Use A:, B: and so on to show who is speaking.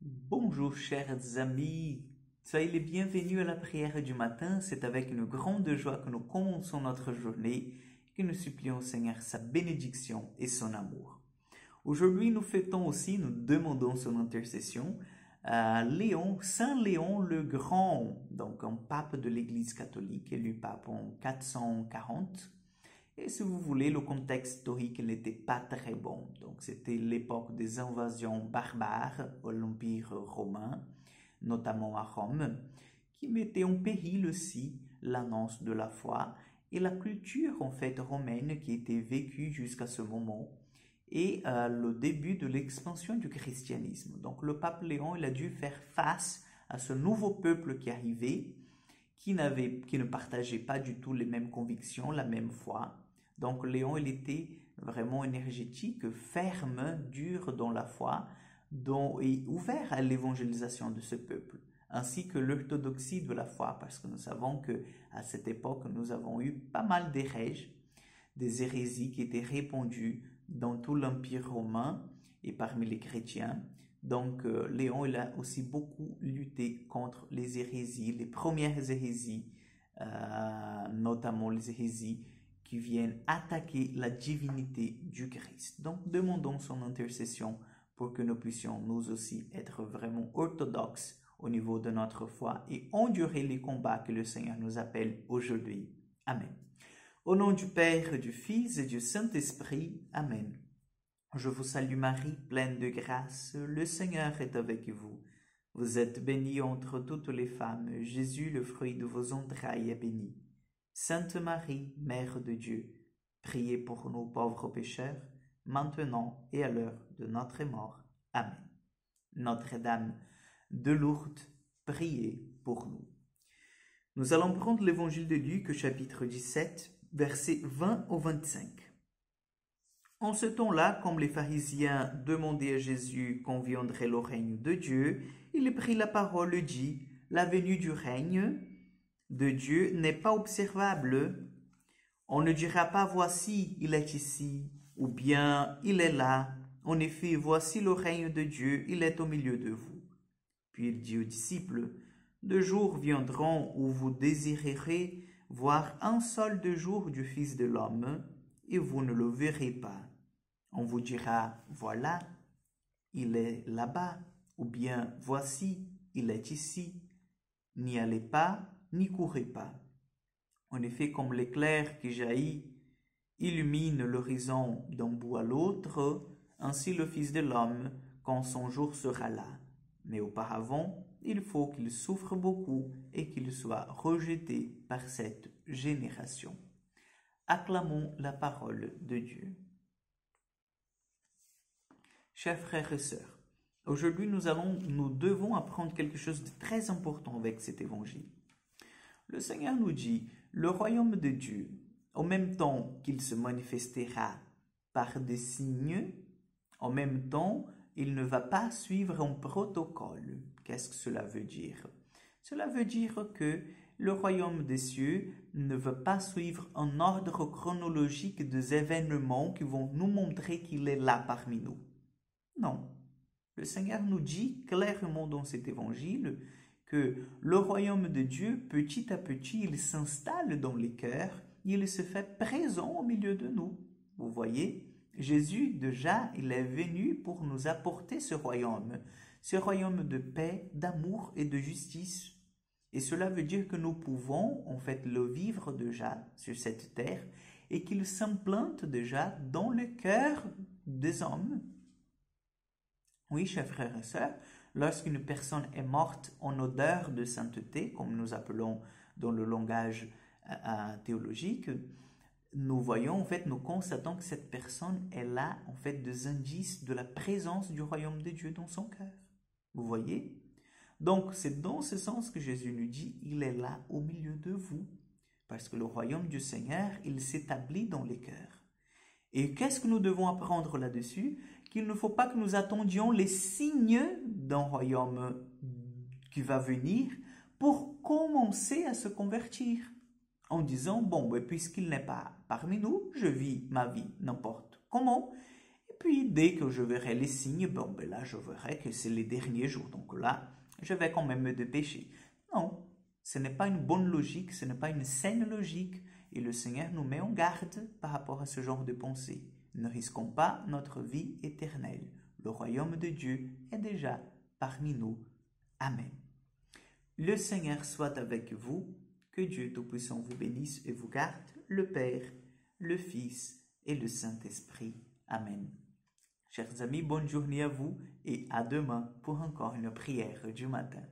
A: Bonjour chers amis, soyez les bienvenus à la prière du matin. C'est avec une grande joie que nous commençons notre journée et que nous supplions au Seigneur sa bénédiction et son amour. Aujourd'hui nous fêtons aussi, nous demandons son intercession à Léon, Saint Léon le Grand, donc un pape de l'Église catholique, élu pape en 440. Et si vous voulez, le contexte historique n'était pas très bon. Donc, c'était l'époque des invasions barbares à l'Empire romain, notamment à Rome, qui mettaient en péril aussi l'annonce de la foi et la culture en fait romaine qui était vécue jusqu'à ce moment et le début de l'expansion du christianisme. Donc, le pape Léon, il a dû faire face à ce nouveau peuple qui arrivait, qui ne partageait pas du tout les mêmes convictions, la même foi. Donc Léon, il était vraiment énergétique, ferme, dur dans la foi, et ouvert à l'évangélisation de ce peuple, ainsi que l'orthodoxie de la foi, parce que nous savons que à cette époque, nous avons eu pas mal d'héréges, des hérésies qui étaient répandues dans tout l'Empire romain et parmi les chrétiens. Donc Léon, il a aussi beaucoup lutté contre les hérésies, les premières hérésies, notamment les hérésies qui viennent attaquer la divinité du Christ. Donc, demandons son intercession pour que nous puissions nous aussi être vraiment orthodoxes au niveau de notre foi et endurer les combats que le Seigneur nous appelle aujourd'hui. Amen. Au nom du Père, du Fils et du Saint-Esprit. Amen. Je vous salue Marie, pleine de grâce, le Seigneur est avec vous. Vous êtes bénie entre toutes les femmes, Jésus, le fruit de vos entrailles, est béni. Sainte Marie, Mère de Dieu, priez pour nous pauvres pécheurs, maintenant et à l'heure de notre mort. Amen. Notre-Dame de Lourdes, priez pour nous. Nous allons prendre l'évangile de Luc, chapitre 17, versets 20 au 25. En ce temps-là, comme les pharisiens demandaient à Jésus quand viendrait le règne de Dieu, il prit la parole et dit, « La venue du règne de Dieu n'est pas observable. On ne dira pas voici, il est ici, ou bien il est là. En effet, voici le règne de Dieu, il est au milieu de vous. » Puis il dit aux disciples, de jours viendront où vous désirerez voir un seul de jour du Fils de l'homme, et vous ne le verrez pas. On vous dira, voilà, il est là-bas, ou bien voici, il est ici. N'y allez pas, n'y courez pas. En effet, comme l'éclair qui jaillit illumine l'horizon d'un bout à l'autre, ainsi le Fils de l'homme, quand son jour sera là. Mais auparavant, il faut qu'il souffre beaucoup et qu'il soit rejeté par cette génération. Acclamons la parole de Dieu. Chers frères et sœurs, aujourd'hui nous devons apprendre quelque chose de très important avec cet évangile. Le Seigneur nous dit, le royaume de Dieu, en même temps qu'il se manifestera par des signes, en même temps, il ne va pas suivre un protocole. Qu'est-ce que cela veut dire? Cela veut dire que le royaume des cieux ne veut pas suivre un ordre chronologique des événements qui vont nous montrer qu'il est là parmi nous. Non. Le Seigneur nous dit clairement dans cet évangile que le royaume de Dieu, petit à petit, il s'installe dans les cœurs, il se fait présent au milieu de nous. Vous voyez, Jésus, déjà, il est venu pour nous apporter ce royaume de paix, d'amour et de justice. Et cela veut dire que nous pouvons, en fait, le vivre déjà sur cette terre et qu'il s'implante déjà dans le cœur des hommes. Oui, chers frères et sœurs, lorsqu'une personne est morte en odeur de sainteté, comme nous appelons dans le langage théologique, nous voyons, en fait, nous constatons que cette personne est là, en fait, des indices de la présence du royaume de Dieu dans son cœur. Vous voyez? Donc, c'est dans ce sens que Jésus nous dit, il est là au milieu de vous. Parce que le royaume du Seigneur, il s'établit dans les cœurs. Et qu'est-ce que nous devons apprendre là-dessus? Qu'il ne faut pas que nous attendions les signes d'un royaume qui va venir pour commencer à se convertir. En disant, bon, puisqu'il n'est pas parmi nous, je vis ma vie n'importe comment. Et puis dès que je verrai les signes, bon, ben là, je verrai que c'est les derniers jours. Donc là, je vais quand même me dépêcher. Non, ce n'est pas une bonne logique, ce n'est pas une saine logique. Et le Seigneur nous met en garde par rapport à ce genre de pensée. Ne risquons pas notre vie éternelle. Le royaume de Dieu est déjà parmi nous. Amen. Le Seigneur soit avec vous. Que Dieu Tout-Puissant vous bénisse et vous garde, le Père, le Fils et le Saint-Esprit. Amen. Chers amis, bonne journée à vous et à demain pour encore une prière du matin.